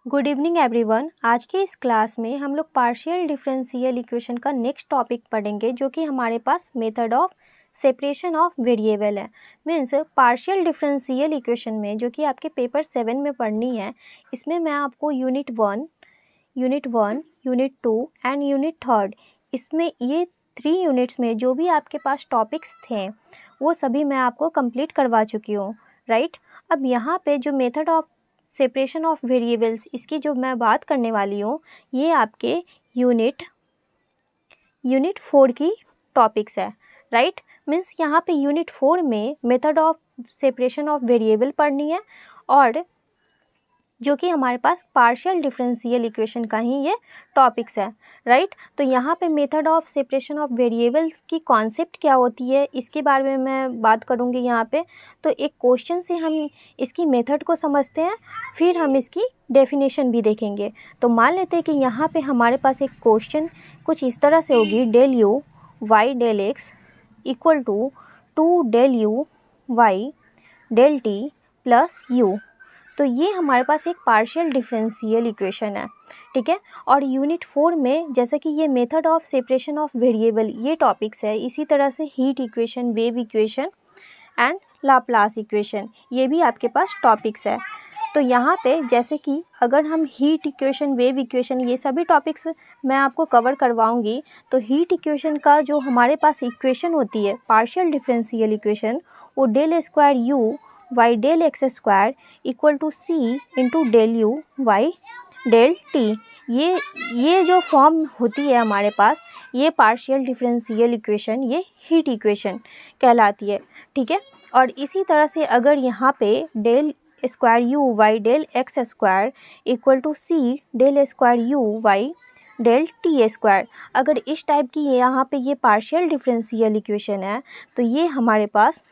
Good evening everyone. आज के इस क्लास में हम लोग पार्शियल डिफरेंशियल इक्वेशन का नेक्स्ट टॉपिक पढ़ेंगे, जो कि हमारे पास method of separation of variable है। मीन्स पार्शियल डिफरेंशियल इक्वेशन में, जो कि आपके पेपर 7 में पढ़नी है, इसमें मैं आपको यूनिट 1, यूनिट 2 एंड यूनिट 3, इसमें ये 3 यूनिट्स में जो भी आपके पास टॉपिक्स थे वो सभी मैं आपको कंप्लीट करवा चुकी हूँ, राइट। अब यहाँ पे जो method of separation of variables, इसकी जो मैं बात करने वाली हूँ, ये आपके यूनिट 4 की टॉपिक्स है, राइट। मीन्स यहाँ पे यूनिट 4 में method of separation of variable पढ़नी है, और जो कि हमारे पास पार्शियल डिफरेंशियल इक्वेशन का ही ये टॉपिक्स है, राइट। तो यहाँ पे method of separation of variables की कॉन्सेप्ट क्या होती है, इसके बारे में मैं बात करूँगी यहाँ पे। तो एक क्वेश्चन से हम इसकी मेथड को समझते हैं, फिर हम इसकी डेफिनेशन भी देखेंगे। तो मान लेते हैं कि यहाँ पे हमारे पास एक क्वेश्चन कुछ इस तरह से होगी, del u Y del x equal to 2 del u Y del t plus u. तो ये हमारे पास एक पार्शियल डिफरेंशियल इक्वेशन है, ठीक है। और यूनिट 4 में जैसे कि ये method of separation of variable ये टॉपिक्स है, इसी तरह से heat equation, wave equation and Laplace equation, ये भी आपके पास टॉपिक्स है। तो यहाँ पे जैसे कि अगर हम हीट इक्वेशन, वेव इक्वेशन, ये सभी टॉपिक्स मैं आपको कवर करवाऊँगी। तो हीट इक्वेशन का जो हमारे पास इक्वेशन होती है पार्शियल डिफरेंशियल इक्वेशन, वो del square u Y del x square equal to c into del u Y del t, ये जो फॉर्म होती है हमारे पास, ये पार्शियल डिफरेंशियल इक्वेशन, ये हीट इक्वेशन कहलाती है, ठीक है। और इसी तरह से अगर यहाँ पे del square u Y del x square equal to c del square u Y del t square, अगर इस टाइप की यहाँ पे ये पार्शियल डिफरेंशियल इक्वेशन है, तो ये हमारे पास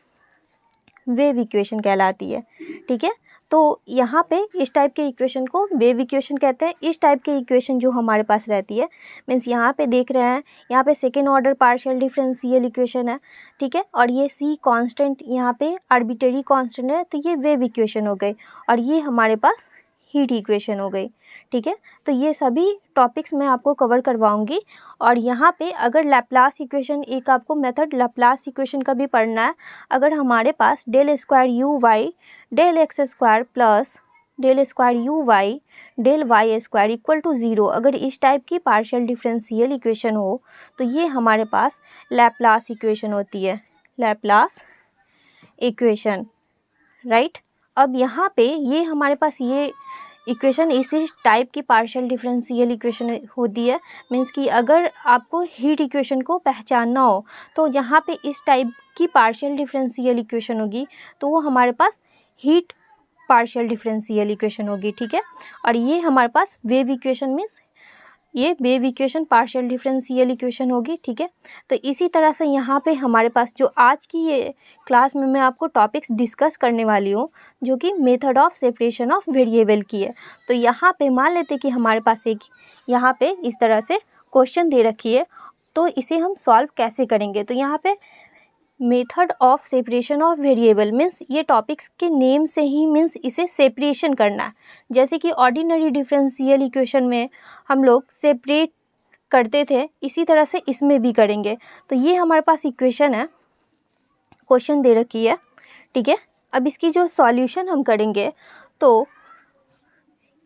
वेव इक्वेशन कहलाती है, ठीक है। तो यहाँ पे इस टाइप के इक्वेशन को वेव इक्वेशन कहते हैं। इस टाइप के इक्वेशन जो हमारे पास रहती है, मीन्स यहाँ पे देख रहे हैं, यहाँ पे second order partial differential equation है, ठीक है। और ये सी कांस्टेंट यहाँ पे आर्बिट्रेरी कांस्टेंट है, तो ये वेव इक्वेशन हो गई, और ये हमारे पास हीट इक्वेशन हो गई, ठीक है। तो ये सभी टॉपिक्स मैं आपको कवर करवाऊंगी। और यहाँ पे अगर लैप्लास इक्वेशन, एक आपको मेथड लैप्लास इक्वेशन का भी पढ़ना है। अगर हमारे पास del square u Y del x square plus del square u Y del y square equal to 0, अगर इस टाइप की पार्शियल डिफरेंशियल इक्वेशन हो, तो ये हमारे पास लैप्लास इक्वेशन होती है, लैप्लास इक्वेशन, राइट। अब यहाँ पे ये हमारे पास ये इक्वेशन इसी टाइप की पार्शियल डिफरेंशियल इक्वेशन होती है। मीन्स कि अगर आपको हीट इक्वेशन को पहचानना हो, तो जहाँ पे इस टाइप की पार्शियल डिफरेंशियल इक्वेशन होगी, तो वो हमारे पास हीट पार्शियल डिफरेंशियल इक्वेशन होगी, ठीक है। और ये हमारे पास वेव इक्वेशन, मीन्स ये wave equation partial differential equation होगी, ठीक है। तो इसी तरह से यहाँ पे हमारे पास जो आज की ये क्लास में मैं आपको टॉपिक्स डिस्कस करने वाली हूँ, जो कि method of separation of variable की है। तो यहाँ पे मान लेते कि हमारे पास एक यहाँ पे इस तरह से क्वेश्चन दे रखी है, तो इसे हम सॉल्व कैसे करेंगे। तो यहाँ पे method of separation of variable means ये टॉपिक्स के नेम से ही मीन्स इसे सेपरेशन करना है। जैसे कि ऑर्डिनरी डिफरेंशियल इक्वेशन में हम लोग सेपरेट करते थे, इसी तरह से इसमें भी करेंगे। तो ये हमारे पास इक्वेशन है, क्वेश्चन दे रखी है, ठीक है। अब इसकी जो सॉल्यूशन हम करेंगे, तो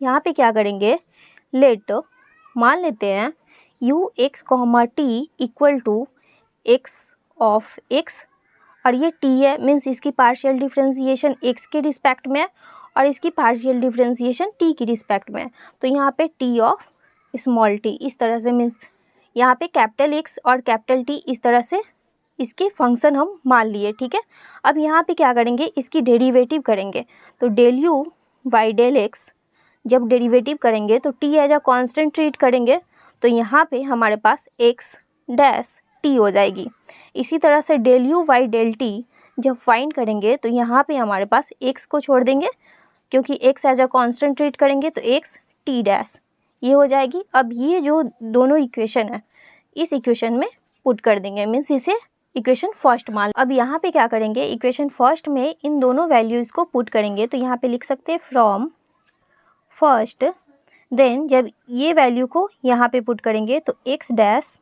यहाँ पे क्या करेंगे, लेट मान लेते हैं u x comma t equal to x of x, और ये टी है, मीन्स इसकी पार्शियल डिफरेंशिएशन एक्स के रिस्पेक्ट में है, और इसकी पार्शियल डिफरेंशिएशन टी की रिस्पेक्ट में है। तो यहाँ पे टी ऑफ स्मॉल टी, इस तरह से, मीन्स यहाँ पे कैपिटल एक्स और कैपिटल टी, इस तरह से इसके फंक्शन हम मान लिए, ठीक है। अब यहाँ पे क्या करेंगे, इसकी डेरिवेटिव करेंगे। तो del u by del x जब डेरिवेटिव करेंगे, तो t as a constant treat करेंगे, तो यहाँ पे हमारे पास एक्स डैश टी हो जाएगी। इसी तरह से del u Y del t जब फाइंड करेंगे, तो यहाँ पे हमारे पास एक्स को छोड़ देंगे, क्योंकि x as a constant treat करेंगे, तो एक्स टी डैश ये हो जाएगी। अब ये जो दोनों इक्वेशन है, इस इक्वेशन में पुट कर देंगे, मीन्स इसे इक्वेशन फर्स्ट मान। अब यहाँ पे क्या करेंगे, इक्वेशन फर्स्ट में इन दोनों वैल्यूज़ को पुट करेंगे। तो यहाँ पे लिख सकते हैं फ्रॉम फर्स्ट देन जब ये वैल्यू को यहाँ पे पुट करेंगे तो x dash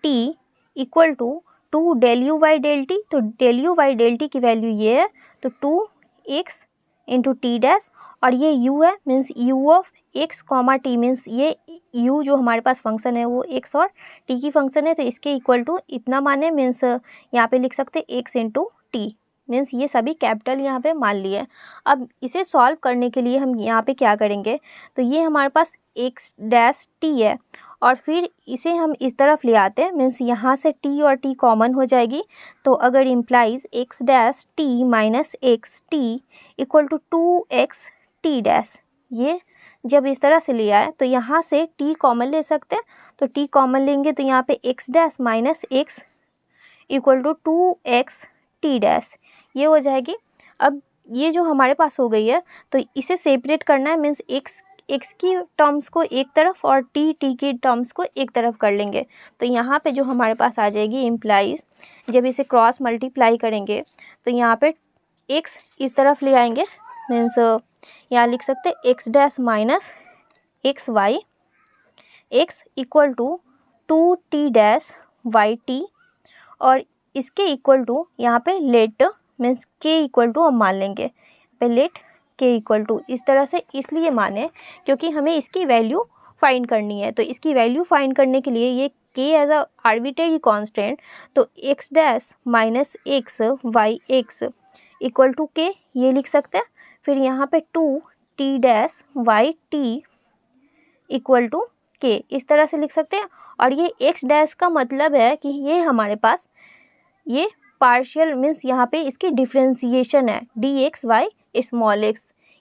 t equal to two del u by del t, तो del u by del t की वैल्यू ये है, तो 2x इंटू टी डैश, और ये u है means u of x comma T, means ये u जो हमारे पास फंक्शन है वो x और t की फंक्शन है, तो इसके इक्वल टू इतना माने, मीन्स यहाँ पे लिख सकते x इंटू टी, मीन्स ये सभी कैपिटल यहाँ पे मान लिए। अब इसे सॉल्व करने के लिए हम यहाँ पे क्या करेंगे, तो ये हमारे पास x डैश टी है और फिर इसे हम इस तरफ ले आते हैं, मीन्स यहाँ से t और t कॉमन हो जाएगी, तो अगर implies x dash t minus x t equal to 2x t dash, ये जब इस तरह से लिया है तो यहाँ से t कॉमन ले सकते हैं, तो t कॉमन लेंगे तो यहाँ पे x dash minus x equal to 2x t dash ये हो जाएगी। अब ये जो हमारे पास हो गई है तो इसे सेपरेट करना है, मीन्स x की टर्म्स को एक तरफ और t की टर्म्स को एक तरफ कर लेंगे, तो यहाँ पे जो हमारे पास आ जाएगी इम्प्लाइज जब इसे क्रॉस मल्टीप्लाई करेंगे तो यहाँ पे x इस तरफ ले आएंगे, मीन्स यहाँ लिख सकते हैं x dash minus x y x equal to 2t dash y t, और इसके इक्वल टू यहाँ पे let means k equal to हम मान लेंगे, पे लेट k इक्वल टू, इस तरह से इसलिए माने क्योंकि हमें इसकी वैल्यू फाइंड करनी है, तो इसकी वैल्यू फाइंड करने के लिए ये k as a arbitrary constant, तो x dash minus x y x equal to k ये लिख सकते हैं, फिर यहाँ पे 2t dash y t equal to k इस तरह से लिख सकते हैं, और ये x डैश का मतलब है कि ये हमारे पास ये पार्शियल मीन्स यहाँ पे इसकी डिफ्रेंसिएशन है dx वाई स्मॉल x,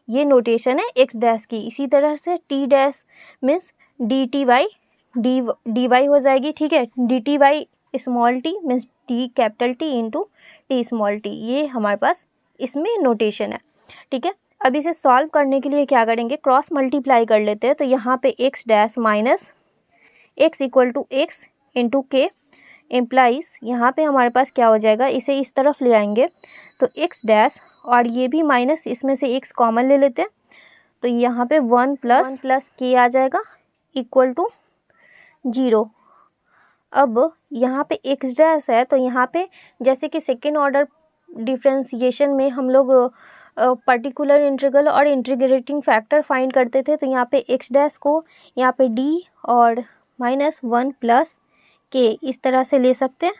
ये नोटेशन है x डैश की। इसी तरह से t dash means dt y dy हो जाएगी, ठीक है, dt y small t means t capital T into t small t, ये हमारे पास इसमें नोटेशन है, ठीक है। अब इसे सॉल्व करने के लिए क्या करेंगे, क्रॉस मल्टीप्लाई कर लेते हैं, तो यहाँ पे x dash minus x equal to x into k implies यहाँ पे हमारे पास क्या हो जाएगा, इसे इस तरफ ले आएंगे तो x डैश और ये भी माइनस, इसमें से x कॉमन ले लेते हैं, तो यहाँ पे 1 प्लस के आ जाएगा इक्वल टू 0। अब यहाँ पे x डैश है तो यहाँ पे जैसे कि सेकेंड ऑर्डर डिफ्रेंसिएशन में हम लोग पर्टिकुलर इंटीग्रल और इंटीग्रेटिंग फैक्टर फाइंड करते थे, तो यहाँ पे x डैश को यहाँ पे d और माइनस 1 प्लस के इस तरह से ले सकते हैं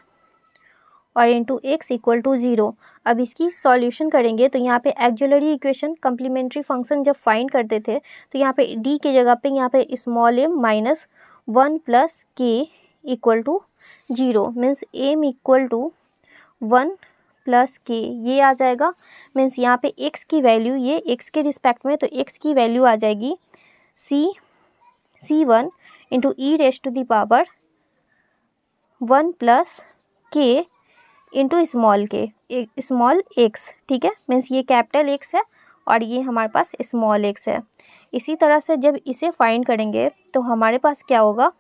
और इंटू एक्स इक्वल टू 0। अब इसकी सॉल्यूशन करेंगे तो यहाँ पे एक्जुलरी इक्वेशन कम्प्लीमेंट्री फंक्शन जब फाइंड करते थे तो यहाँ पे d की जगह पे यहाँ पे small m minus 1 plus k equal to 0, means m equal to 1 plus k ये आ जाएगा, मीन्स यहाँ पे x की वैल्यू ये x के रिस्पेक्ट में, तो x की वैल्यू आ जाएगी c1 into e raised to the power 1 plus k into small k small x, ठीक है, मीन्स ये कैपिटल एक्स है और ये हमारे पास स्मॉल एक्स है। इसी तरह से जब इसे फाइंड करेंगे तो हमारे पास क्या होगा,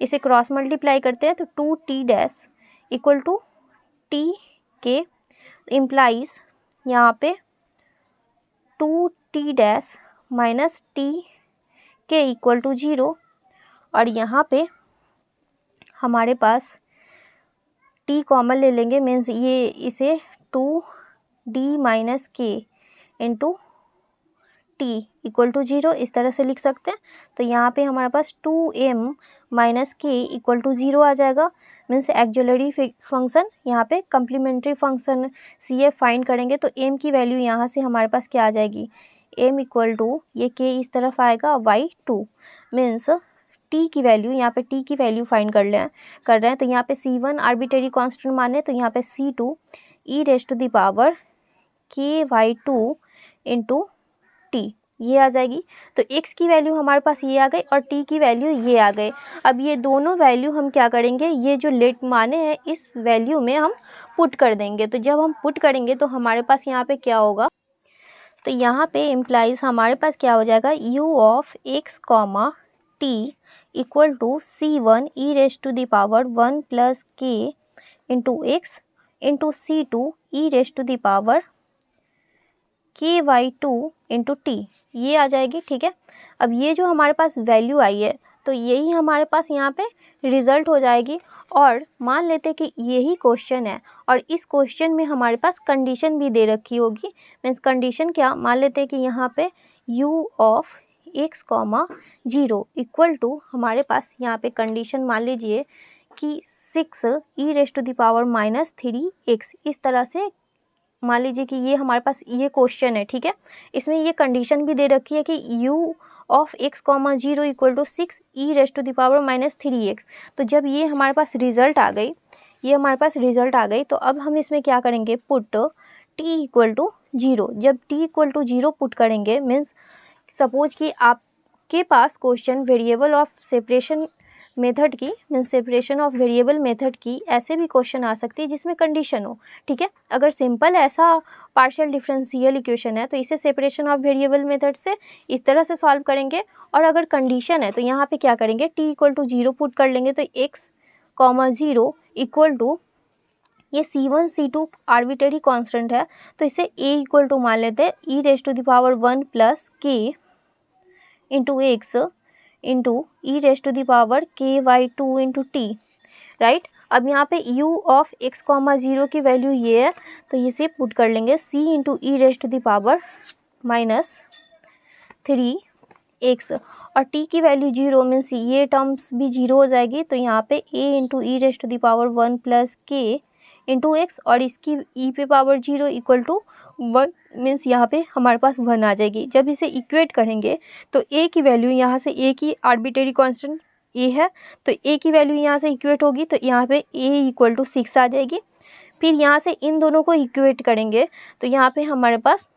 इसे क्रॉस मल्टीप्लाई करते हैं तो 2t dash equal to t k implies यहाँ पे 2t dash minus t k equal to 0, और यहाँ पे हमारे पास t कॉमन ले लेंगे, मीन्स ये इसे 2d माइनस के इंटू टी इक्वल टू 0 इस तरह से लिख सकते हैं, तो यहाँ पे हमारे पास 2m माइनस के इक्वल टू 0 आ जाएगा, मीन्स एक्जुलरी फंक्शन यहाँ पे कम्प्लीमेंट्री फंक्शन CF फाइंड करेंगे तो m की वैल्यू यहाँ से हमारे पास क्या आ जाएगी, m इक्वल टू ये k इस तरफ आएगा y2, मीन्स t की वैल्यू यहाँ पे t की वैल्यू फाइंड कर रहे हैं तो यहाँ पे c1 आर्बिट्रेरी कांस्टेंट माने तो यहाँ पे c2 e raised to the power ky2 into t ये आ जाएगी, तो x की वैल्यू हमारे पास ये आ गई और t की वैल्यू ये आ गए। अब ये दोनों वैल्यू हम क्या करेंगे, ये जो लेट माने हैं इस वैल्यू में हम पुट कर देंगे, तो जब हम पुट करेंगे तो हमारे पास यहाँ पे क्या होगा, तो यहाँ पे इम्प्लाइज हमारे पास क्या हो जाएगा, u of x comma t equal to c1 e raised to the power 1 plus k into x into c2 e raised to the power ky2 into t ये आ जाएगी, ठीक है। अब ये जो हमारे पास वैल्यू आई है तो यही हमारे पास यहाँ पे रिज़ल्ट हो जाएगी। और मान लेते कि यही क्वेश्चन है और इस क्वेश्चन में हमारे पास कंडीशन भी दे रखी होगी। मीन्स कंडीशन क्या, मान लेते हैं कि यहाँ पे u of x, 0 equal to हमारे पास यहाँ पे कंडीशन मान लीजिए कि 6e⁻³ इस तरह से मान लीजिए कि ये हमारे पास ये क्वेश्चन है, ठीक है। इसमें ये कंडीशन भी दे रखी है कि u of x, 0 equal to 6e⁻³ तो जब ये हमारे पास रिजल्ट आ गई, तो अब हम इसमें क्या करेंगे, पुट t इक्वल टू 0। जब t इक्वल टू 0 पुट करेंगे मीन्स सपोज कि आपके पास question variable of separation method की, means separation of variable method की ऐसे भी क्वेश्चन आ सकती है जिसमें कंडीशन हो, ठीक है। अगर सिंपल ऐसा पार्शियल डिफरेंशियल इक्वेशन है तो इसे सेपरेशन ऑफ वेरिएबल मेथड से इस तरह से सॉल्व करेंगे। और अगर कंडीशन है तो यहाँ पे क्या करेंगे, t इक्वल टू 0 पुट कर लेंगे तो x, 0 इक्वल टू ये c1 c2 आर्बिट्रेरी कांस्टेंट है तो इसे a इक्वल टू मान लेते हैं e⁻1 plus k into x into e⁻k/2 into T, right. अब यहाँ पे u ऑफ x, 0 की वैल्यू ये है तो इसे पुट कर लेंगे c इंटू e⁻3x और t की वैल्यू 0 मीन्स ये टर्म्स भी 0 हो जाएगी तो यहाँ पे a into e⁻1 plus k into x और इसकी e⁻0 इक्वल टू 1 मीन्स यहाँ पे हमारे पास 1 आ जाएगी। जब इसे इक्वेट करेंगे तो a की वैल्यू यहाँ से a की आर्बिट्रेरी कांस्टेंट a है तो a की वैल्यू यहाँ से इक्वेट होगी तो यहाँ पे a इक्वल टू 6 आ जाएगी। फिर यहाँ से इन दोनों को इक्वेट करेंगे तो यहाँ पे हमारे पास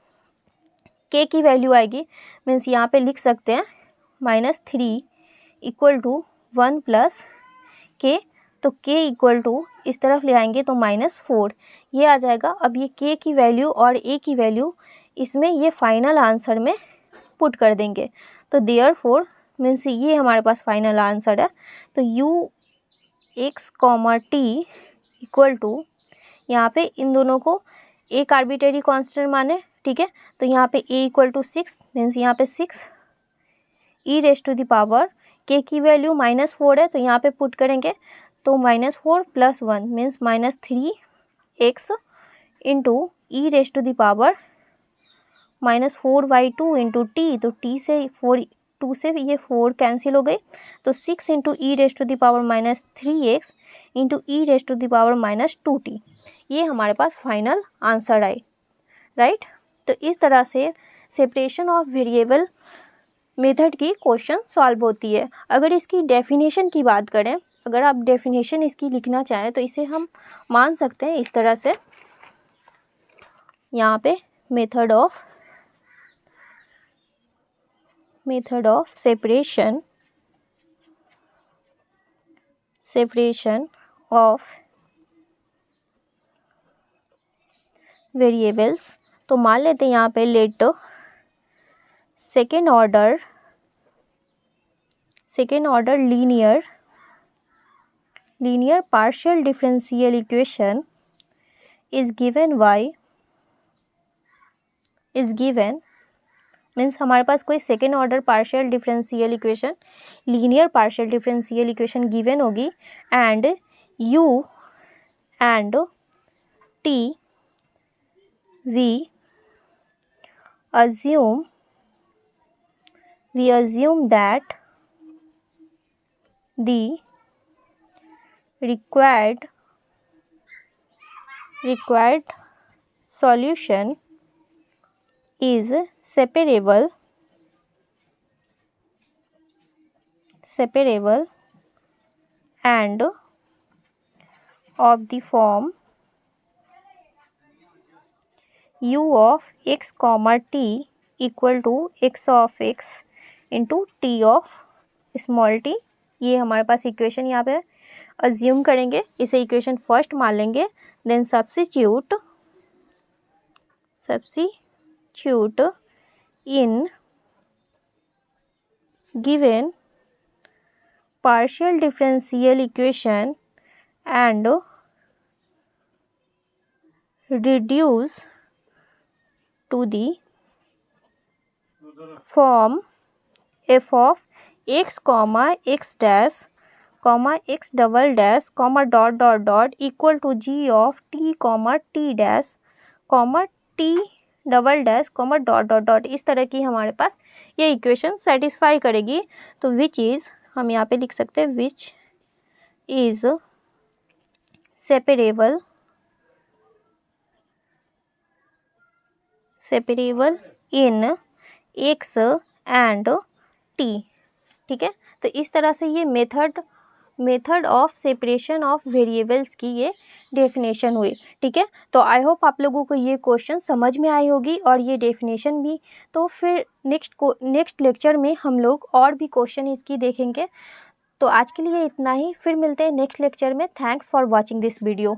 k की वैल्यू आएगी मीन्स यहाँ पे लिख सकते हैं -3 इक्वल टू 1 प्लस k तो k इक्वल टू इस तरफ ले आएंगे तो -4 ये आ जाएगा। अब ये k की वैल्यू और a की वैल्यू इसमें ये फाइनल आंसर में पुट कर देंगे तो देयरफॉर मीन्स ये हमारे पास फाइनल आंसर है। तो u x, t equal to यहाँ पे इन दोनों को एक आर्बिट्रेरी कांस्टेंट माने, ठीक है। तो यहाँ पे a इक्वल टू 6 मीन्स यहाँ पे 6 k की वैल्यू -4 है तो यहाँ पे पुट करेंगे तो -4 plus 1 means -3x into e⁻−4/2 into T तो t से 4 2 से ये 4 कैंसिल हो गई तो 6 इंटू e⁻−3x इंटू e⁻−2t ये हमारे पास फाइनल आंसर आए, राइट। तो इस तरह से सेपरेशन ऑफ वेरिएबल मेथड की क्वेश्चन सॉल्व होती है। अगर इसकी डेफिनेशन की बात करें, अगर आप डेफिनेशन इसकी लिखना चाहें तो इसे हम मान सकते हैं इस तरह से, यहाँ पे method of separation of variables तो मान लेते हैं यहाँ पे let second order linear partial differential equation is given means हमारे पास कोई second order partial differential equation, linear partial differential equation given होगी and u and t we assume that the required solution is separable and of the form u of x, t equal to x of x into t of small t। ये हमारे पास equation यहाँ पे assume करेंगे, इसे equation first मान लेंगे, then substitute in given partial differential equation and reduce to the form f of x comma x dash comma x double dash comma dot dot dot equal to g of t comma t dash comma t double dash comma dot dot dot, इस तरह की हमारे पास ये equation satisfy करेगी। तो which is, हम यहाँ पे लिख सकते हैं which is separable in x and T. ठीक है, तो इस तरह से ये method of separation of variables की ये डेफिनेशन हुई। ठीक है, तो आई होप आप लोगों को ये क्वेश्चन समझ में आई होगी और ये डेफिनेशन भी। तो फिर नेक्स्ट लेक्चर में हम लोग और भी क्वेश्चन इसकी देखेंगे। तो आज के लिए इतना ही, फिर मिलते हैं नेक्स्ट लेक्चर में। Thanks for watching this video.